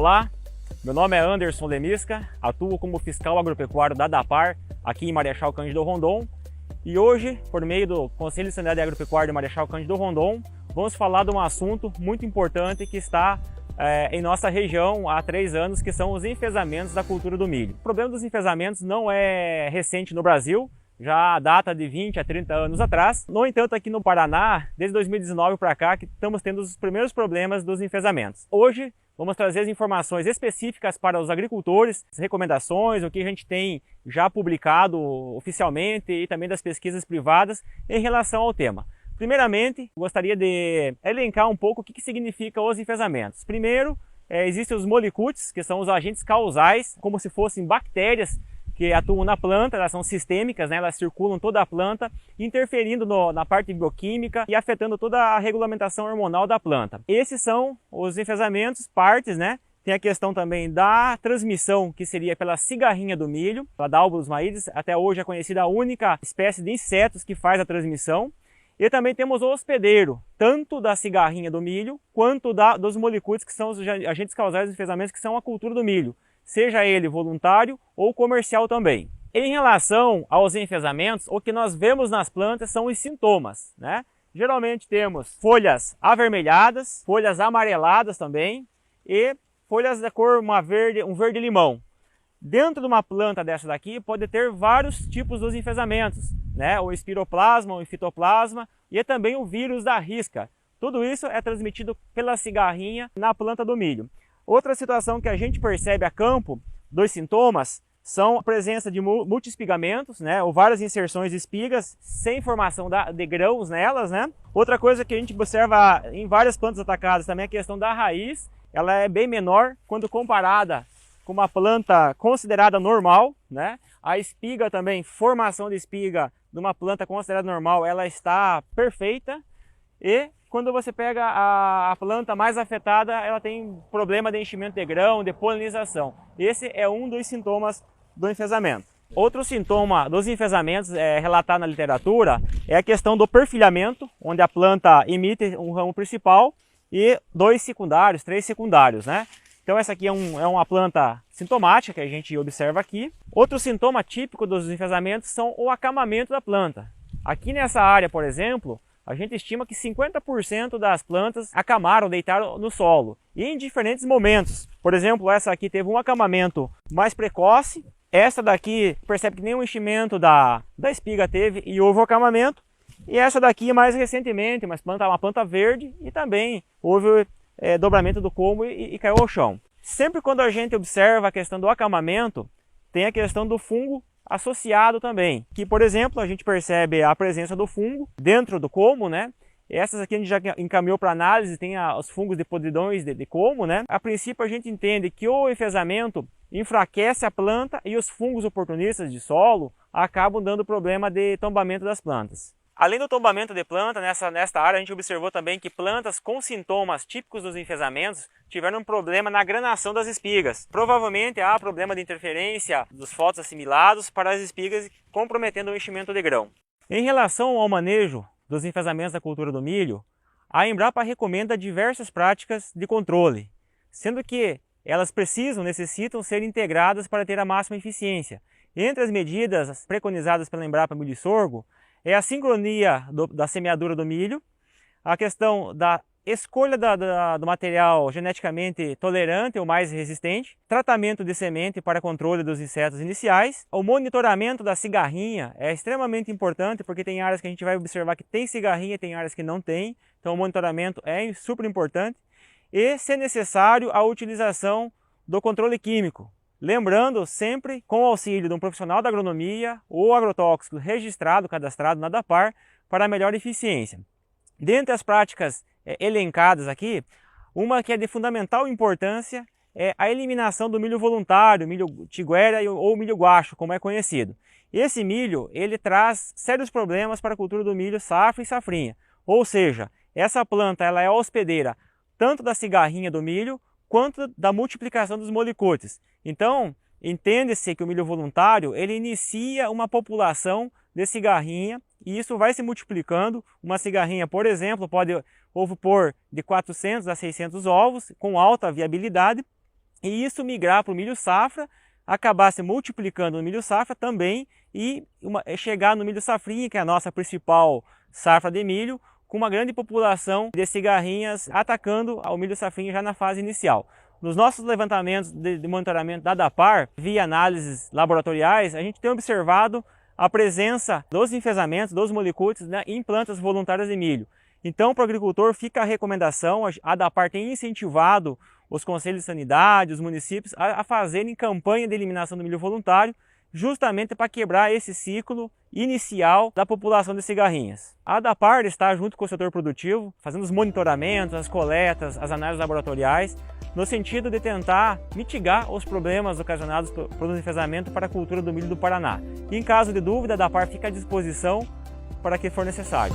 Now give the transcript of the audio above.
Olá, meu nome é Anderson Lemisca, atuo como fiscal agropecuário da DAPAR aqui em Marechal Cândido Rondon e hoje, por meio do Conselho de Sanidade Agropecuária de Marechal Cândido Rondon, vamos falar de um assunto muito importante que está em nossa região há 3 anos, que são os enfezamentos da cultura do milho. O problema dos enfezamentos não é recente no Brasil, já data de 20 a 30 anos atrás. No entanto, aqui no Paraná, desde 2019 para cá, que estamos tendo os primeiros problemas dos enfezamentos. Hoje, vamos trazer as informações específicas para os agricultores, as recomendações, o que a gente tem já publicado oficialmente e também das pesquisas privadas em relação ao tema. Primeiramente, gostaria de elencar um pouco o que significa os enfezamentos. Primeiro, existem os molicutes, que são os agentes causais, como se fossem bactérias que atuam na planta, elas são sistêmicas, né? Elas circulam toda a planta, interferindo na parte bioquímica e afetando toda a regulamentação hormonal da planta. Esses são os enfezamentos, partes, né? Tem a questão também da transmissão, que seria pela cigarrinha do milho, a Dalbulus maides, até hoje é conhecida a única espécie de insetos que faz a transmissão. E também temos o hospedeiro, tanto da cigarrinha do milho, quanto dos molicutes, que são os agentes causais dos enfezamentos, que são a cultura do milho, seja ele voluntário ou comercial também. Em relação aos enfezamentos, o que nós vemos nas plantas são os sintomas, né? Geralmente temos folhas avermelhadas, folhas amareladas também e folhas da cor um verde limão. Dentro de uma planta dessa daqui pode ter vários tipos dos enfezamentos, né? O espiroplasma, o fitoplasma e também o vírus da risca. Tudo isso é transmitido pela cigarrinha na planta do milho. Outra situação que a gente percebe a campo dos sintomas são a presença de multiespigamentos, né? Ou várias inserções de espigas sem formação de grãos nelas, né? Outra coisa que a gente observa em várias plantas atacadas também é a questão da raiz. Ela é bem menor quando comparada com uma planta considerada normal, né? A espiga também, formação de espiga de uma planta considerada normal, ela está perfeita. E quando você pega a planta mais afetada, ela tem problema de enchimento de grão, de polinização. Esse é um dos sintomas do enfezamento. Outro sintoma dos enfezamentos relatado na literatura é a questão do perfilhamento, onde a planta emite um ramo principal e 2 secundários, 3 secundários, né? Então essa aqui é uma planta sintomática que a gente observa aqui. Outro sintoma típico dos enfezamentos são o acamamento da planta. Aqui nessa área, por exemplo, a gente estima que 50% das plantas acamaram, deitaram no solo. E em diferentes momentos. Por exemplo, essa aqui teve um acamamento mais precoce. Essa daqui percebe que nenhum enchimento da espiga teve e houve o acamamento. E essa daqui mais recentemente, uma planta verde e também houve dobramento do colmo e caiu ao chão. Sempre quando a gente observa a questão do acamamento, tem a questão do fungo associado também. Que, por exemplo, a gente percebe a presença do fungo dentro do colmo, né? Essas aqui a gente já encaminhou para análise, tem os fungos de podridões de colmo, né? A princípio a gente entende que o enfezamento enfraquece a planta e os fungos oportunistas de solo acabam dando problema de tombamento das plantas. Além do tombamento de planta, nesta área a gente observou também que plantas com sintomas típicos dos enfezamentos tiveram um problema na granação das espigas. Provavelmente há problema de interferência dos fótons assimilados para as espigas, comprometendo o enchimento de grão. Em relação ao manejo dos enfezamentos da cultura do milho, a Embrapa recomenda diversas práticas de controle, sendo que elas necessitam ser integradas para ter a máxima eficiência. Entre as medidas preconizadas pela Embrapa Milho e Sorgo, é a sincronia da semeadura do milho, a questão da escolha do material geneticamente tolerante ou mais resistente, tratamento de semente para controle dos insetos iniciais, o monitoramento da cigarrinha é extremamente importante porque tem áreas que a gente vai observar que tem cigarrinha e tem áreas que não tem, então o monitoramento é super importante e, se necessário, a utilização do controle químico. Lembrando, sempre com o auxílio de um profissional da agronomia ou agrotóxico registrado, cadastrado na DAPAR, para melhor eficiência. Dentre as práticas elencadas aqui, uma que é de fundamental importância é a eliminação do milho voluntário, milho tiguera ou milho guacho, como é conhecido. Esse milho, ele traz sérios problemas para a cultura do milho safra e safrinha. Ou seja, essa planta ela é hospedeira tanto da cigarrinha do milho, quanto da multiplicação dos molicutes. Então, entende-se que o milho voluntário ele inicia uma população de cigarrinha e isso vai se multiplicando. Uma cigarrinha, por exemplo, pode ovopor de 400 a 600 ovos com alta viabilidade e isso migrar para o milho safra, acabar se multiplicando no milho safra também e chegar no milho safrinha, que é a nossa principal safra de milho, com uma grande população de cigarrinhas atacando ao milho safrinha já na fase inicial. Nos nossos levantamentos de monitoramento da ADAPAR, via análises laboratoriais, a gente tem observado a presença dos enfesamentos, dos molicutes, né, em plantas voluntárias de milho. Então, para o agricultor fica a recomendação, a ADAPAR tem incentivado os conselhos de sanidade, os municípios, a fazerem campanha de eliminação do milho voluntário, justamente para quebrar esse ciclo inicial da população de cigarrinhas. A ADAPAR está junto com o setor produtivo, fazendo os monitoramentos, as coletas, as análises laboratoriais, no sentido de tentar mitigar os problemas ocasionados pelo enfesamento para a cultura do milho do Paraná. E em caso de dúvida, a ADAPAR fica à disposição para que for necessário.